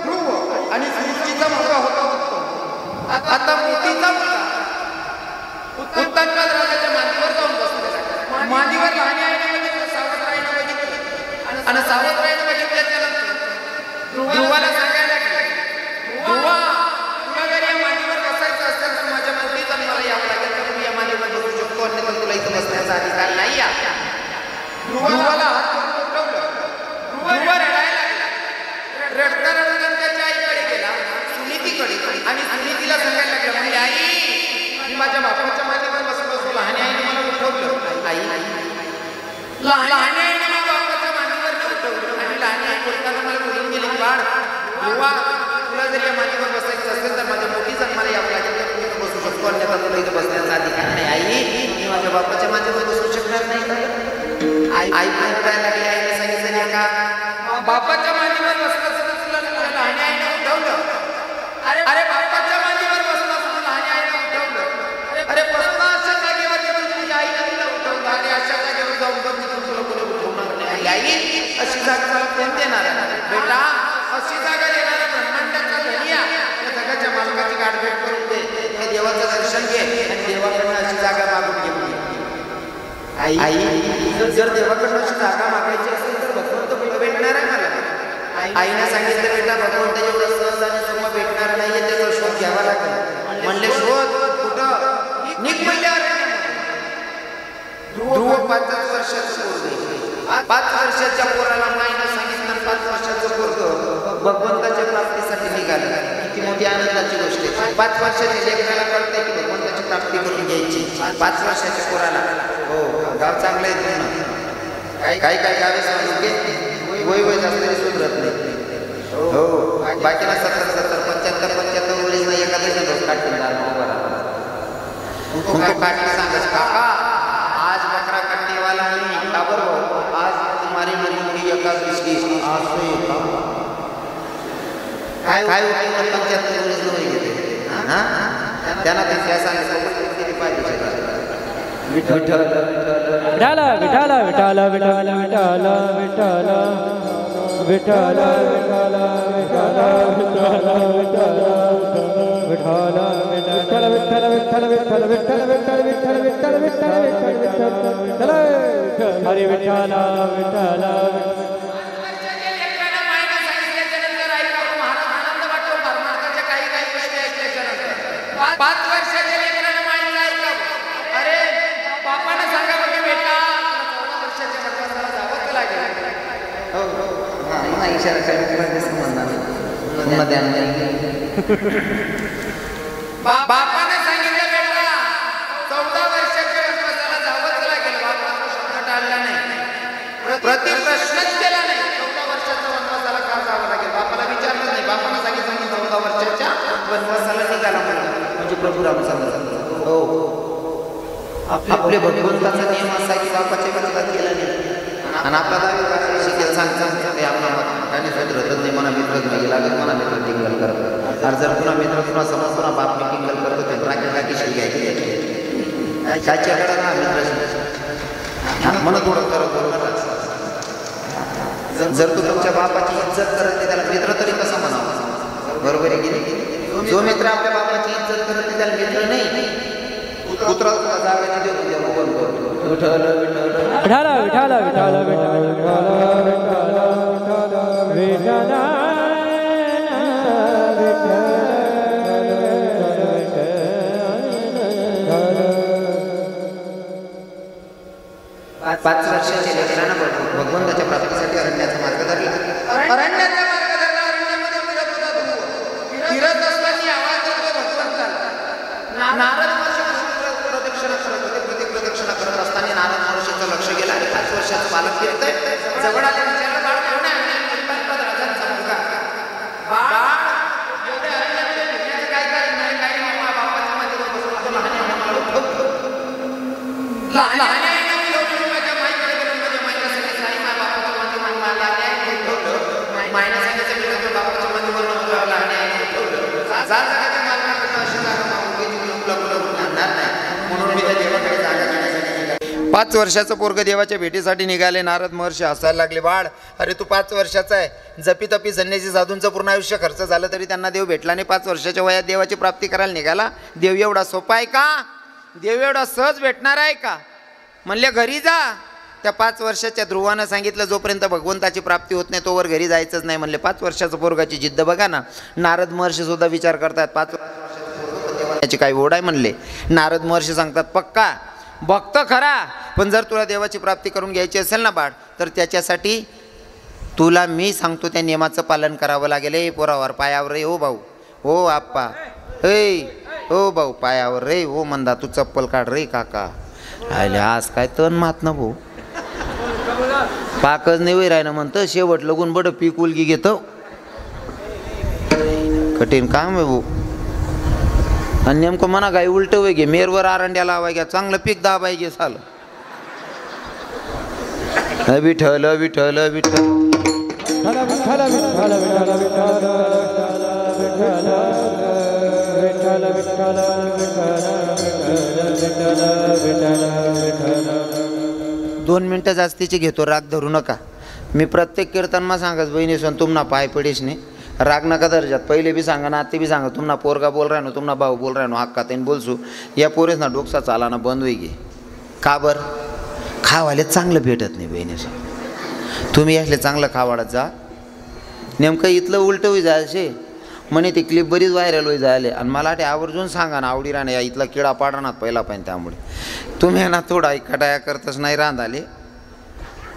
ध्रुव आणि सुरुचीचा मुलगा होता उत्तम. आता मोठीचा मुलगा उत्तमराज राजाच्या मांडीवर जाऊन बसलेला. मांडीवर लहान आईने बघितलं, सावतराईने बघितलं आणि सावतराईने बघितल्याच्या नंतर ध्रुवाला सांगायला लागले, ध्रुवा तुला जर या मांडीवर बसायचं असेल तर माझ्या मंत्रीत आणि मला यावं लागेल, तर मी या मांडीवर बसू शकतो, अन्यथा तुला इथं बसण्याचा अधिकार नाही. ध्रुवाला हात करून उठवलं. ध्रुव रडायला लागला. रडता रडता त्याच्या आईकडे गेला, सुनीतीकडे, आणि सुनीतीला सांगायला लागला, म्हणजे आई मी माझ्या बापाच्या मांडीवर बसलो, लहान आईने मला उठवलं. आई लहान आईने मला बापाच्या मांडीवर उठवलं आणि लहान आई बोलताना मला बोलून गेली, बाळ ध्रुवा तुला जर या मांडीवर बसायचं असेल तर माझ्या मोठी जन्माला यावं लागेल, तर तू इथं बसू शकतो, अन्यथा तुला इथं बसण्याचा अधिकार नाही. आई मी माझ्या बापाच्या मांडीवर बसू शकणार नाही का? आई पण रडायला लागली. आईने सांगितलं का बापाच्या मांडीवर बसलं तर तुला लहान आईने उठवलं. अरे बापाच्या मांडीवर बसला तुला लहान आईने उठवलं. अरे बसला अशा जागेवर तुझी आईने तुला उठवलं आणि अशा जागेवर जाऊन तुला कोणी उठवणार नाही. आई अशी जागा मला कोण देणार बेटा? अशी जागा देणारा ब्रह्मांडाचा धनिया त्या जगाच्या मालकाची गाठभेट करून दे, हे देवाचं दर्शन घे आणि देवाकडनं अशी जागा मागून घे. आई जर देवाकडनं अशी जागा मागायची असेल तर भगवंत कुठं भेटणार आहे मला? आईने सांगितलं बेटा भगवंत एवढं सहज आणि सोपं भेटणार नाहीये, त्याचा शोध घ्यावा लागेल. म्हणले शोध कुठं? निक म्हणल्यावर ध्रुव 5 वर्षाचं पोरगं, 5 वर्षाच्या पोराला माईने सांगितलं 5 वर्षाचं पोरगं भगवंताच्या प्राप्तीसाठी निघालं. किती मोठी आनंदाची गोष्ट आहे. 5 वर्षाच्या लेकराला कळतंय की भगवंताची प्राप्ती करून घ्यायची. 5 वर्षाच्या पोराला हो गाव चांगलं आहे तुम्ही. काही गावे सांगू वय जास्त तरी सुधरत नाही. हो बाकीला 70 75 वरील नाही एखाद्या जण काटून काटून सांगत काका आज बकरा काटने वाला नहीं, का बरोबर आज तुम्हारी मुलगी एकादशी काय उपयोग 75 वरील नाही घेते. त्यांना ते काय सांगितलं किती पाहिजे. विठाला विठाला विठाला विठाला विठाला विठाला विठाला विठाला विठाला विठाला विठाला विठ्ठल विठ्ठल विठ्ठल विठ्ठल विठ्ठल विठ्ठल विठ्ठल विठ्ठल विठ्ठल हरी विठ्ठल विठ्ठल पाच वर्षाच्या लेकरानं माहिती ऐकावं. अरे बापानं सांगा बघे बेटा 14 वर्षाच्या वनवासाला जावंच लागेल. हो हो हां पुन्हा इशारा करायला दिसतं म्हणणार पुन्हा ध्यान नाही. बापानं सांगितलं बेटा 14 वर्षाच्या वनवासाला जावंच लागेल. बापानं शब्द टाळला नाही, प्रति प्रश्नच केला नाही. 14 वर्षाच्या वनवासाला का जावं लागेल बापाला विचारलं नाही. बापानं सांगितलं 14 वर्षाच्या वनवासाला निघाला म्हणजे प्रभू राम सांगतात. हो आपले भगवंताचा नियम असा की बापाच्या विरोधात केला नाही. आणि आपला दावे शिकेल सांगतात आणि सुधरतच नाही. मना मित्रच नाही लागत मना मित्र टिंगल करत. आणि जर पुन्हा मित्र पुन्हा समज पुन्हा बाप मी टिंगल करतो ते राखी राखी घ्यायची त्याच्याकडे ना मित्र म्हणत थोडं करत. जर तू तुमच्या बापाची इज्जत करत नाही त्याला मित्र तरी कसं म्हणावं. बरोबर आहे की नाही. जो मित्र आपल्या बापाची इज्जत करत नाही त्याला मित्र नाही. कुत्रा जागा देतो त्याला बोल करतो विठ्ठल विठ्ठल विठ्ठल विठ्ठल विठ्ठल विठ्ठल 5 वर्षाच्या लेकरानं भगवंताच्या प्राप्तीसाठी अरण्याचा मार्ग धरला. अरण्याचा मार्ग धरला. अरण्यामध्ये फिरत होता ध्रुव. फिरत असताना आवाज येतो भगवंताला. नारद महर्षी प्रदक्षिणा करत होते. प्रदक्षिणा करत असताना नारद महर्षीचं लक्ष गेलं आणि 5 वर्षाचं बालक फिरतंय. जवळ आले विचारलं बाळ कोण आहे. राजांचा मुलगा. बाळ एवढ्या अरण्यामध्ये फिरण्याचं काय कारण नाही. काही मामा बापाच्या मध्ये बसवतो लहान आम्हाला उठवतो. लहान पाच वर्षाचं पोरग देवाच्या भेटीसाठी निघाले. नारद महर्षी हसायला लागले. बाळ अरे तू 5 वर्षाचा आहे. जपी तपी संन्यासी साधूंचं पूर्ण आयुष्य खर्च झालं तरी त्यांना देव भेटला नाही. 5 वर्षाच्या वयात देवाची प्राप्ती करायला निघाला. देव एवढा सोपा आहे का. देव एवढा सहज भेटणार आहे का. म्हणले घरी जा. त्या 5 वर्षाच्या ध्रुवानं सांगितलं जोपर्यंत भगवंताची प्राप्ती होत नाही तोवर घरी जायचंच नाही. म्हणले 5 वर्षाचं पोरगाची जिद्द बघा ना. नारद महर्षी सुद्धा विचार करतात 5 वर्षाची काही ओढ आहे. म्हणले नारद महर्षी सांगतात पक्का भक्त खरा पण जर तुला देवाची प्राप्ती करून घ्यायची असेल ना बाळ तर त्याच्यासाठी तुला मी सांगतो त्या नियमाचं पालन करावं लागेल. ए पोरावर पायावर रे. हो भाऊ हो आप्पा. ए हो भाऊ पायावर रे. हो मंदा तू चप्पल काढ रे काका. आले आज काय तण मात ना भाऊ. पाकच नाही राहिना म्हणतं शेवट लगून बड पीक उलगी घेतो. कठीण काम आहे भाऊ. आणि नेमकं म्हणा गाय उलट वय घे मेरवर आरंड्या लावाय घ्या चांगलं पीक दाबाय घे झालं. विठ्ठल विठ्ठल विठ्ठल विठ्ठल विठ्ठल 2 मिनटं जास्तीची घेतो. राग धरू नका. मी प्रत्येक कीर्तनमा सांगत बहिणी सण तुम्हाला पाय पडीस नाही. राग नका दर्जात. पहिले बी सांगा ना आत्ते बी सांगा. तुम्हाला पोरगा बोल राहिनो तुम्हाला भाऊ बोल राहिनो हक्का त्याने बोलसू. या पोरेस ना डोकसा चाला ना बंद होई गे. का बर खावाले चांगलं भेटत नाही बहिणी सण. तुम्ही यासले चांगलं खावाडत जा. नेमकं इथलं उलटं होई जायचे म्हणे ती क्लिप बरीच व्हायरल होई जायले. आणि मला ते आवर्जून सांगा ना आवडी राहणे या इथला किडा पाडणार पहिला पाहिजे. त्यामुळे तुम्ही ना थोडा कटाया करतच नाही रांधाले.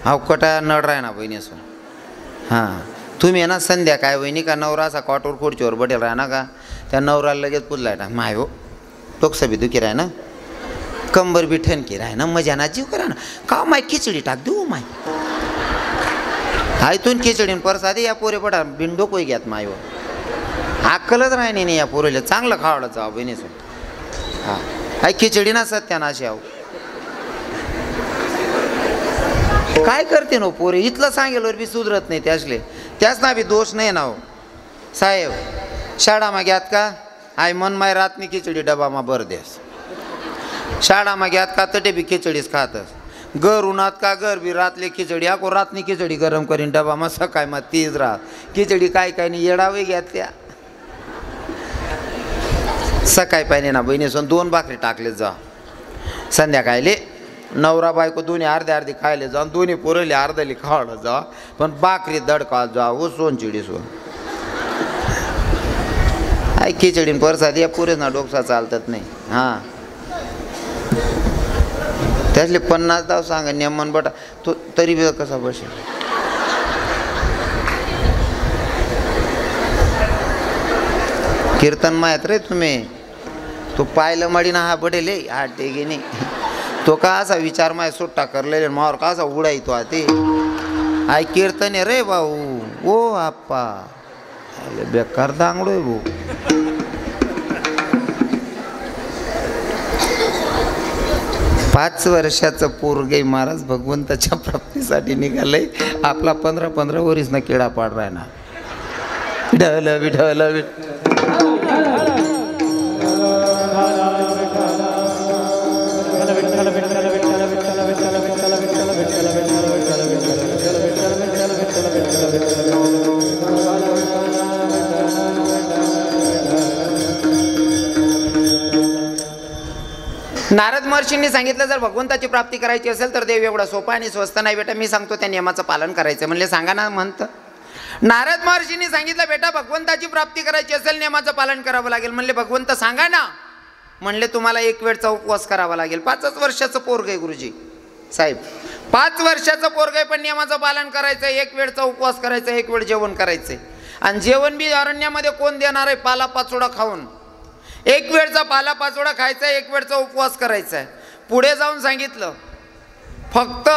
हाव कटाया नड राह ना बहिणी असं. हां तुम्ही ना संध्याकाळ वहिनी का नवरा असा कॉटवर खुर्चीवर बटेल राह ना का त्या नवराला लगेच पुजलाय ना माय हो डोकसा बी दुखी राह ना कंबर बी ठणकी राह ना मजा ना जीव करा ना का माय खिचडी टाक देऊ माय. हायतून खिचडीन परसादी या पोरे पडा बिंडोक वय घ्यात माय हो. अक्कलच राहिनी नाही या पोरीला. चांगलं खावडं जावं बहिणीसून. हां हाय खिचडी ना सत्यानाशी आहो. काय करते नो पोरे इथलं सांगेलवर बी सुधरत नाही. त्याच ना बी दोष नाही ना हो साहेब. शाळामा घ्यात का आय मन माय रातनी खिचडी डबामा भर द्यास. शाळामा घ्यात का तटे बी खिचडीच खातस. घर उन्हात का घर बी रातले खिचडी आको रातनी खिचडी गरम करीन डबामा सकाळ मग तीच राहत खिचडी काय काय नाही येडावे घ्यात त्या. सकाळी पाहिजे ना बहिणीसून 2 भाकरी टाकले जा, संध्याकाळले नवरा बायको दोन्ही अर्धे अर्धे खायले जा, दोन्ही पोरले अर्धली खावलं जा, पण भाकरी दडका जा व सोनचिडी सोन आई खिचडीन परसाद या पुरेच ना डोकसा चालतात नाही. हां त्यातले 50 दाव सांगा नेमन बटा तो तरी बी कसा बसेल. कीर्तन माहीत रे तुम्ही, तो पाहिलं मडी ना हा बडेल हा टेगे नाही, तो का असा विचार माय सुट्टा करलेले मावर का असा उडायतो हा ते आय कीर्तन आहे रे भाऊ. ओ आप्पा बेकार दांगडोय भाऊ. पाच वर्षाचं पोरगे महाराज भगवंताच्या प्राप्तीसाठी निघालंय, आपला 15-15 वरीस ना किडा पाड राहणार. विठ्ठल विठ्ठल नारद महर्षींनी सांगितलं जर भगवंताची प्राप्ती करायची असेल तर देव एवढा सोपा आणि स्वस्त नाही बेटा, मी सांगतो त्या नियमाचं पालन करायचं. म्हणले सांगा ना म्हणतं. नारद महर्षींनी सांगितलं बेटा भगवंताची प्राप्ती करायची असेल नियमाचं पालन करावं लागेल. म्हणले भगवंत सांगा ना. म्हणले तुम्हाला 1 वेळचा उपवास करावा लागेल. 5 वर्षाचं पोरग आहे गुरुजी साहेब, 5 वर्षाचं पोरग आहे पण नियमाचं पालन करायचं, 1 वेळचा उपवास करायचा, 1 वेळ जेवण करायचंय. आणि जेवण बी अरण्यामध्ये कोण देणार आहे? पाला पाचोडा खाऊन. 1 वेळचा पाला पाचोडा खायचा, 1 वेळचा उपवास करायचा आहे. पुढे जाऊन सांगितलं फक्त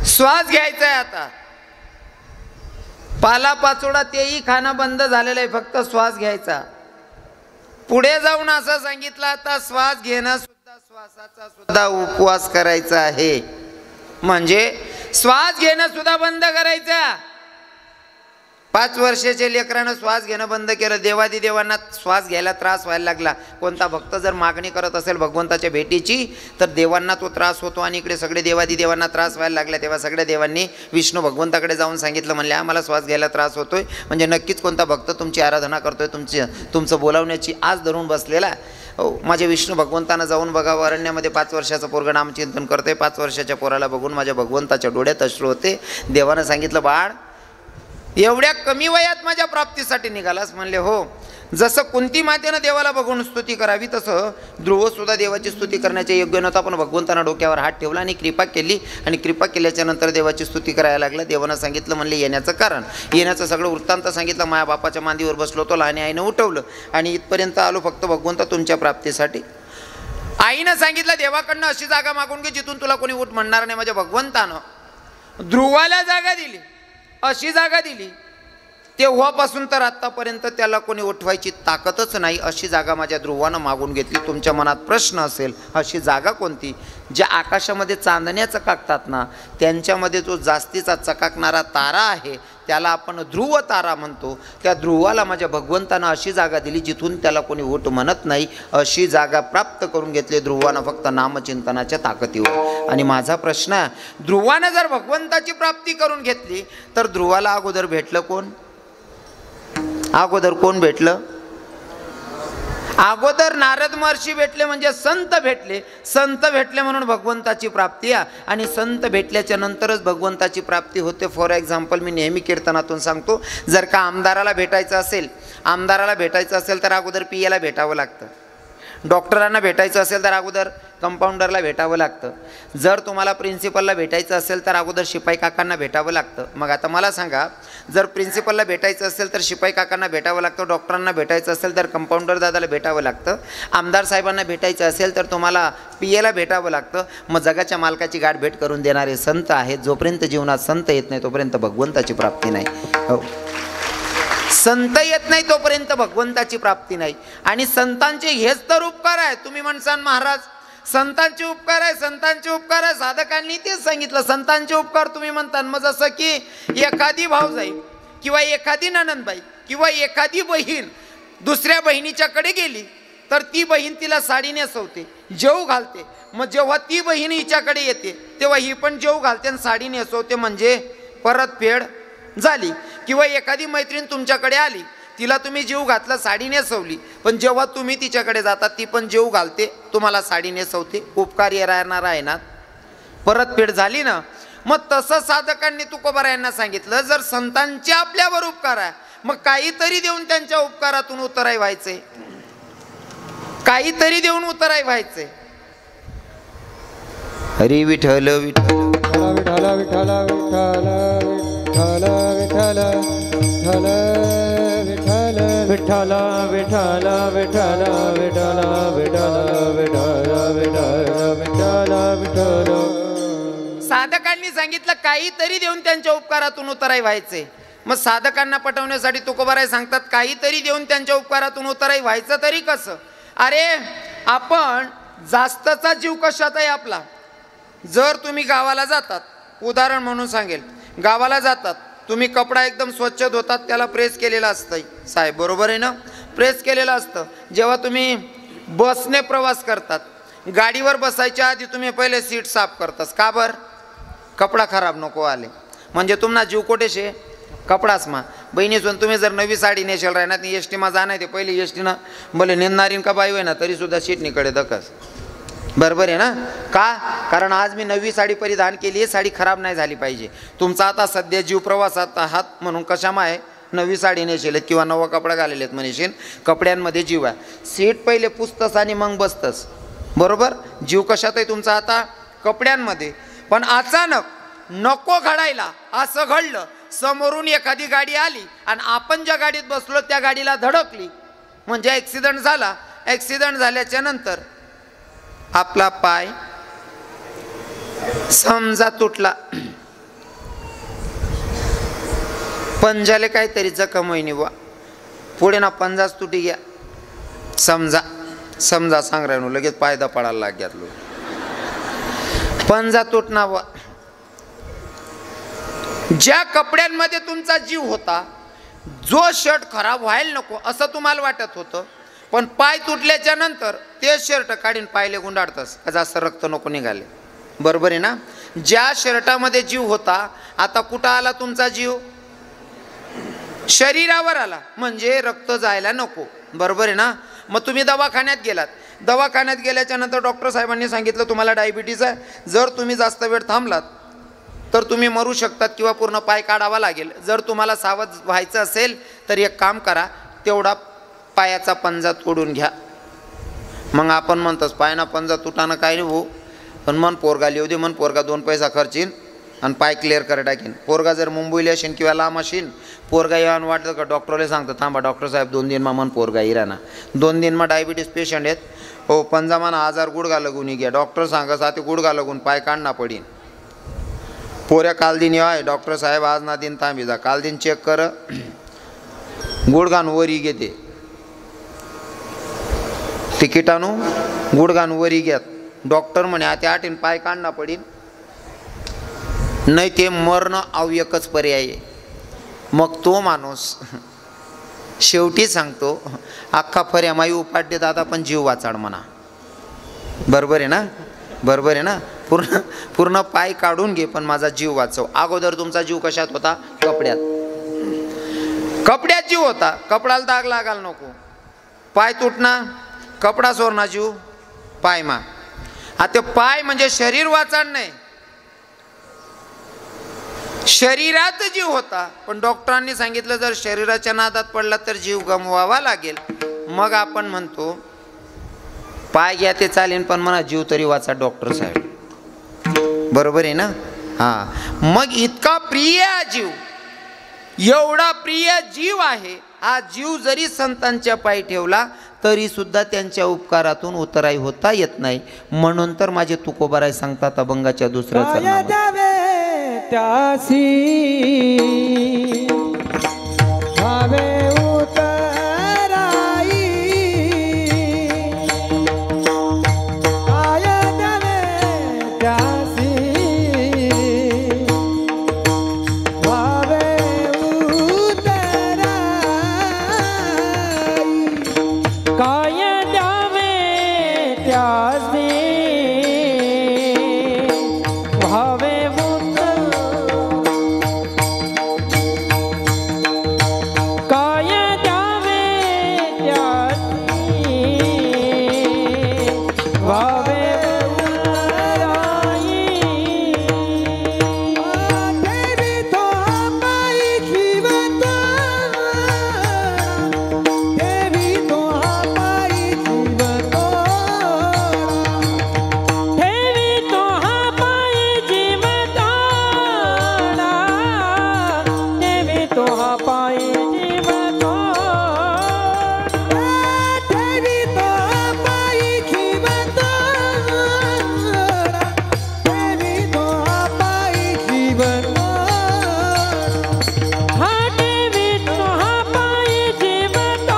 श्वास घ्यायचा आहे. आता पाला पाचोडा तेही खाणं बंद झालेलं आहे, फक्त श्वास घ्यायचा. पुढे जाऊन असं सांगितलं आता श्वास घेणं सुद्धा, श्वासाचा सुद्धा उपवास करायचा आहे. म्हणजे श्वास घेणं सुद्धा बंद करायचा. 5 वर्षाच्या लेकरानं श्वास घेणं बंद केलं. देवादी देवांना श्वास घ्यायला त्रास व्हायला लागला. कोणता भक्त जर मागणी करत असेल भगवंताच्या भेटीची तर देवांना तो त्रास होतो आणि इकडे सगळे देवादी देवांना त्रास व्हायला लागला. तेव्हा सगळ्या देवांनी विष्णू भगवंताकडे जाऊन सांगितलं, म्हणले आम्हाला श्वास घ्यायला त्रास होतोय, म्हणजे नक्कीच कोणता भक्त तुमची आराधना करतोय, तुमचं बोलावण्याची आज धरून बसलेला. हो माझ्या विष्णू भगवंतानं जाऊन बघावं. अरण्यामध्ये 5 वर्षाचं पोरगं नामचिंतन करतोय. 5 वर्षाच्या पोराला बघून माझ्या भगवंताच्या डोळ्यात अश्रू होते. देवानं सांगितलं बाळ एवढ्या कमी वयात माझ्या प्राप्तीसाठी निघालास? म्हणले हो. जसं कुंती मातेनं देवाला बघून स्तुती करावी तसं ध्रुव सुद्धा देवाची स्तुती करण्याच्या योग्य नव्हता, पण भगवंतानं डोक्यावर हात ठेवला आणि कृपा केली. आणि कृपा केल्याच्या नंतर देवाची स्तुती करायला लागला. देवानं सांगितलं म्हणले येण्याचं कारण, येण्याचं सगळं वृत्तांत सांगितलं. माझ्या बापाच्या मांडीवर बसलो होतो, लहान आईनं उठवलं आणि इथपर्यंत आलो फक्त भगवंता तुमच्या प्राप्तीसाठी. आईनं सांगितलं देवाकडनं अशी जागा मागून घे जिथून तुला कोणी उठ म्हणणार नाही. माझ्या भगवंतानं ध्रुवाला जागा दिली, अशी जागा दिली, तेव्हापासून तर आत्तापर्यंत त्याला कोणी उठवायची ताकदच नाही. अशी जागा माझ्या ध्रुवानं मागून घेतली. तुमच्या मनात प्रश्न असेल अशी जागा कोणती? ज्या आकाशामध्ये चांदण्या चकाकतात ना, त्यांच्यामध्ये जो जास्तीचा चकाकणारा तारा आहे त्याला आपण ध्रुव तारा म्हणतो. त्या ध्रुवाला माझ्या भगवंतानं अशी जागा दिली जिथून त्याला कोणी उठ म्हणत नाही. अशी जागा प्राप्त करून घेतली ध्रुवानं फक्त नामचिंतनाच्या ताकदीवर. आणि माझा प्रश्न, ध्रुवानं जर भगवंताची प्राप्ती करून घेतली तर ध्रुवाला अगोदर भेटलं कोण? अगोदर कोण भेटलं? अगोदर नारद महर्षी भेटले, म्हणजे संत भेटले. संत भेटले म्हणून भगवंताची प्राप्ती आहे. आणि संत भेटल्याच्या नंतरच भगवंताची प्राप्ती होते. फॉर एक्झाम्पल मी नेहमी कीर्तनातून सांगतो, जर का आमदाराला भेटायचं असेल तर अगोदर पियाला भेटावं लागतं. डॉक्टरांना भेटायचं असेल तर अगोदर कंपाऊंडरला भेटावं लागतं. जर तुम्हाला प्रिन्सिपलला भेटायचं असेल तर अगोदर शिपाई काकांना भेटावं लागतं. मग आता मला सांगा, जर प्रिन्सिपलला भेटायचं असेल तर शिपाई काकांना भेटावं लागतं, डॉक्टरांना भेटायचं असेल तर कंपाऊंडर दादाला भेटावं लागतं, आमदार साहेबांना भेटायचं असेल तर तुम्हाला पियेला भेटावं लागतं. मग जगाच्या मालकाची गाठ भेट करून देणारे संत आहेत. जोपर्यंत जीवनात संत येत नाही तोपर्यंत भगवंताची प्राप्ती नाही. हो, संत येत नाही तोपर्यंत भगवंताची प्राप्ती नाही. आणि संतांचे हेच तर उपकार आहे. तुम्ही म्हणसान महाराज संतांचे उपकार आहे, संतांचे उपकार आहे. साधकांनी तेच सांगितलं, संतांचे उपकार तुम्ही म्हणता. मग जसं की एखादी भाऊजाई किंवा एखादी नणंदबाई किंवा एखादी बहीण दुसऱ्या बहिणीच्याकडे गेली तर ती बहीण तिला साडी नेसवते, जेव घालते. मग जेव्हा ती बहीण हिच्याकडे येते तेव्हा ही पण जेव घालते आणि साडी नेसवते, म्हणजे परतफेड झाली. किंवा एखादी मैत्रीण तुमच्याकडे आली तिला तुम्ही जीव घातला, साडी नेसवली, पण जेव्हा तुम्ही तिच्याकडे जाता ती पण जीव घालते, तुम्हाला साडी नेसवते, उपकार येणार आहे ना, परतफेड झाली ना. मग तसं साधकांनी तुकोबारायांना सांगितलं, जर संतांचे आपल्यावर उपकार आहे मग काहीतरी देऊन त्यांच्या उपकारातून उतराई व्हायचे, काहीतरी देऊन उतराई व्हायचे. हरी विठ्ठल विठ्ठल विठ्ठल विठ्ठल विठ्ठल विठ्ठल विठ्ठल विठ्ठल विठ्ठल विठ्ठल विठ्ठल विठ्ठल विठ्ठल. साधकांनी सांगितलं काहीतरी देऊन त्यांच्या उपकारातून उतराई व्हायचे. मग साधकांना पटवण्यासाठी तुकोबाराय सांगतात काहीतरी देऊन त्यांच्या उपकारातून उतराई व्हायचं तरी कसं. अरे आपण जास्तचा जीव कशात आहे आपला. जर तुम्ही गावाला जातात, उदाहरण म्हणून सांगेल, गावाला जातात तुम्ही, कपडा एकदम स्वच्छ धुतात, त्याला प्रेस केलेलं असतं साहेब, बरोबर आहे ना, प्रेस केलेलं असतं. जेव्हा तुम्ही बसने प्रवास करतात, गाडीवर बसायच्या आधी तुम्ही पहिले सीट साफ करतास, का बर, कपडा खराब नको आले. म्हणजे तुम्हाला जीव कोटेशे कपडाच मा. बहिणीसून तुम्ही जर नवी साडी नेशल राहणार ती एस टीमा जाणार, ते पहिले एस टीनं भले नेणारीन का बाई होय ना तरीसुद्धा सीटनीकडे दकस, बरोबर आहे ना. का, कारण आज मी नवी साडी परिधान केली आहे, साडी खराब नाही झाली पाहिजे. तुमचा आता सध्या जीव प्रवासात आहात म्हणून कशामा आहे, नवी साडी नेसेलेत किंवा नवा कपडा घालेलेत म्हणशील, कपड्यांमध्ये जीव आहे. सीट पहिले पुसतस आणि मग बसतस, बरोबर. जीव कशात आहे तुमचा आता, कपड्यांमध्ये. पण अचानक नको घडायला असं घडलं, समोरून एखादी गाडी आली आणि आपण ज्या गाडीत बसलो त्या गाडीला धडकली, म्हणजे ॲक्सिडेंट झाला. ॲक्सिडेंट झाल्याच्या नंतर आपला पाय समजा तुटला, पंजाले काहीतरी जखम होईनी बुवा, पुढे ना पंजाच तुटी घ्या, समजा समजा सांग राहिनो, लगेच पायदा पडायला लाग्यात लोक, पंजा तुटना बुवा. ज्या कपड्यांमध्ये तुमचा जीव होता, जो शर्ट खराब व्हायला नको असं तुम्हाला वाटत होतं, पण पाय तुटल्याच्या नंतर ते शर्ट काढून पायले गुंडाळतस का जास्त रक्त नको निघाले, बरोबर आहे ना. ज्या शर्टामध्ये जीव होता आता कुठं आला तुमचा जीव, शरीरावर आला, म्हणजे रक्त जायला नको, बरोबर आहे ना. मग तुम्ही दवाखान्यात गेलात, दवाखान्यात गेल्याच्या नंतर डॉक्टर साहेबांनी सांगितलं तुम्हाला डायबिटीज आहे, जर तुम्ही जास्त वेळ थांबलात तर तुम्ही मरू शकतात किंवा पूर्ण पाय काढावा लागेल. जर तुम्हाला सावध व्हायचं असेल तर एक काम करा, तेवढा पायाचा पंजा तोडून घ्या. मग आपण म्हणतोच पायना पंजा तुटानं काय नाही भाऊ, पण मन पोरगा लिहू दे, मन पोरगा 2 पैसा खर्चीन आणि पाय क्लिअर कर टाकीन. पोरगा जर मुंबईला असेल किंवा लांब असेल, पोरगा येऊन वाटतं का डॉक्टरला सांगतं थांबा डॉक्टर साहेब 2 दिन मन पोरगा इराना, 2 दिन डायबिटीज पेशंट आहेत हो, पंजा म्हणा 1000 गुडघा लगून घ्या. डॉक्टर सांगा साथे गुडघा लगून पाय काढणं पडीन. पोऱ्या काल दिन आहे डॉक्टर साहेब आज ना दिन थांबी जा, काल दिन चेक कर, गुडघान वरी घेते, तिकीटानू गुडघान वरी घेत. डॉक्टर म्हणे आता 8 पाय काढणं पडीन, नाही ते मरणं अव एकच पर्याय आहे. मग तो माणूस शेवटी सांगतो अख्खा फर्या माई उपाड्य दादा पण जीव वाचाड म्हणा, बरोबर आहे ना, बरोबर आहे ना. पूर्ण पाय काढून घे पण माझा जीव वाचव. अगोदर तुमचा जीव कशात होता, कपड्यात, कपड्यात जीव होता, कपड्याला दाग लागायला नको. पाय तुटना, कपडा सोडना, जीव पाय मा. आता पाय म्हणजे शरीर वाचाड नाही, शरीरात जीव होता, पण डॉक्टरांनी सांगितलं जर शरीराच्या नादात पडला तर जीव गमवावा लागेल. मग आपण म्हणतो पाय घ्या ते चालेल पण म्हणा जीव तरी वाचा डॉक्टर साहेब, बरोबर आहे ना. हां, मग इतका प्रिय जीव, एवढा प्रिय जीव आहे, हा जीव जरी संतांच्या पायी ठेवला तरी सुद्धा त्यांच्या उपकारातून उतराई होता येत नाही. म्हणून तर माझे तुकोबाराय सांगतात अभंगाच्या दुसऱ्या चरणामध्ये त्यासी भावे उतराई, काय द्यावे त्यासी भावे उतराई, काय द्यावे त्यासी भावे काय द्यावे भावे उतराई देवी तो पाई जीवन देवी तो पाई जीवन देवी तो पाई जीवन देवी तो पाई जीवन देवी तो पाई जीवन देवी तो पाई जीवन हा देवी तो पाई जीवन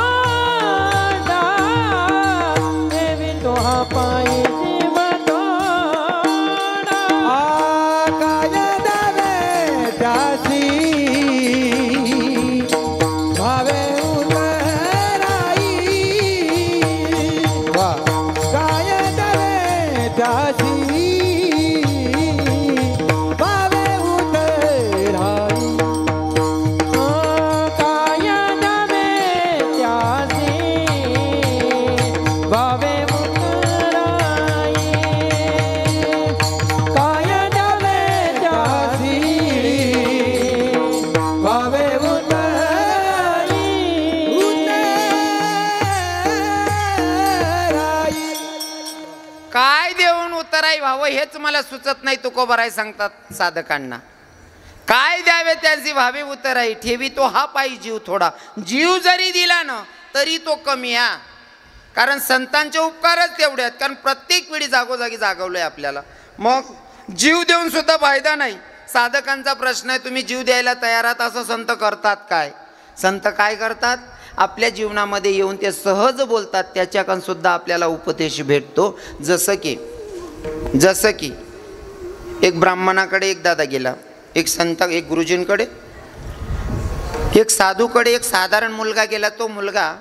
देवी तो पाई जीवन काय दावे दासी भावे उतराई काय दावे दासी भावे उतराई काय दावे दासी भावे उतराई काय दावे दासी भावे उतराई काय देऊन उतराई व्हावं हेच मला सुचत नाही. तुकोबाराय सांगतात साधकांना, काय द्यावे त्याची व्हावी उतराई. ठेवी तो हा पायी जीव थोडा, जीव जरी दिला ना तरी तो कमी. हा कारण संतांचे उपकारच तेवढे आहेत. कारण प्रत्येक वेळी जागोजागी जागवलंय आपल्याला. मग जीव देऊन सुद्धा फायदा नाही. साधकांचा प्रश्न आहे, तुम्ही जीव द्यायला तयार आहात असं संत करतात काय? संत काय करतात? आपल्या जीवनामध्ये येऊन ते सहज बोलतात. त्याच्याकडून सुद्धा आपल्याला उपदेश भेटतो. जसं की एक ब्राह्मणाकडे एक दादा गेला, एक संत, एक गुरुजींकडे, एक साधूकडे एक साधारण मुलगा गेला. तो मुलगा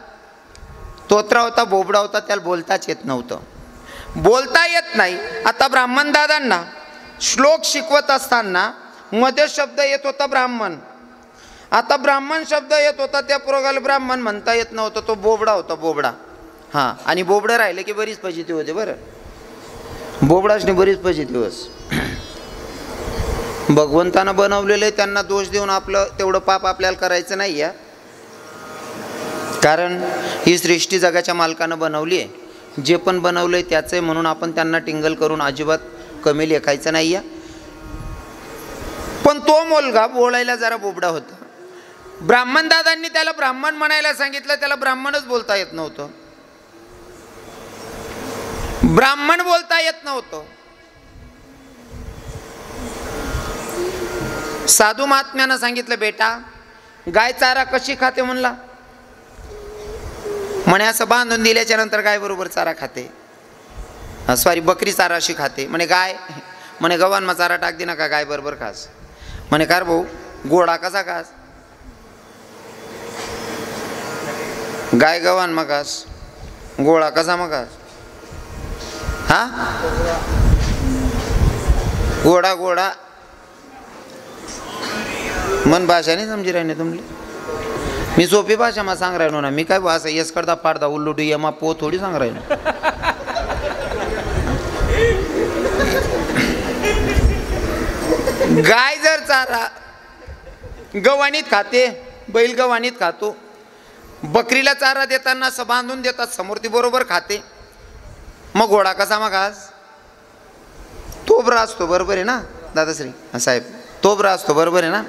तोत्रा होता, बोबडा होता, त्याला बोलताच येत नव्हतं. बोलता येत नाही. आता ब्राह्मण दादांना श्लोक शिकवत असताना मध्ये शब्द येत होता ब्राह्मण. आता ब्राह्मण शब्द येत होता, त्या पोराला ब्राह्मण म्हणता येत नव्हतं. तो बोबडा होता, बोबडा. हां, आणि बोबडं राहिले की बरीच फजिती होते बरं. बोबडाशने बरीच फजिती होस. भगवंतानं बनवलेलं आहे, त्यांना दोष देऊन आपलं तेवढं पाप आपल्याला करायचं नाही आहे. कारण ही सृष्टी जगाच्या मालकानं बनवली आहे. जे पण बनवलं आहे त्याचं आहे म्हणून आपण त्यांना टिंगल करून अजिबात कमी लेखायचं नाही आहे. पण तो मुलगा बोलायला जरा बोबडा होता. ब्राह्मण दादांनी त्याला ब्राह्मण म्हणायला सांगितलं, त्याला ब्राह्मणच बोलता येत नव्हतं. ब्राह्मण बोलता येत नव्हतं. साधू महात्म्यानं सांगितलं, बेटा गाय चारा कशी खाते म्हणला. म्हणे असं बांधून दिल्याच्या नंतर गाय बरोबर चारा खाते. सॉरी, बकरी चारा अशी खाते. म्हणे गाय, म्हणे गव्हांना चारा टाक दे ना का गाय बरोबर खास. म्हणे कार भाऊ गोडा कसा खास. गाय गव्हान मग खास, गोळा कसा मग खास. हा गोडा गोडा मन भाषा नाही समजी राहिने तुमले. मी सोपी भाषा मा सांग राहिलो ना. मी काय असं यस करता पाडदा उल्लुटू यमा पो थोडी सांग राहिलो. गाय जर चारा गव्हाणीत खाते, बैल गव्हाणीत खातो. बकरीला चारा देताना असं बांधून देतात समोर, ती बरोबर खाते. मग घोडा कसा मग आज तोबरा असतो. बरोबर आहे ना दादाश्री साहेब, तोबरा असतो. बरोबर आहे ना.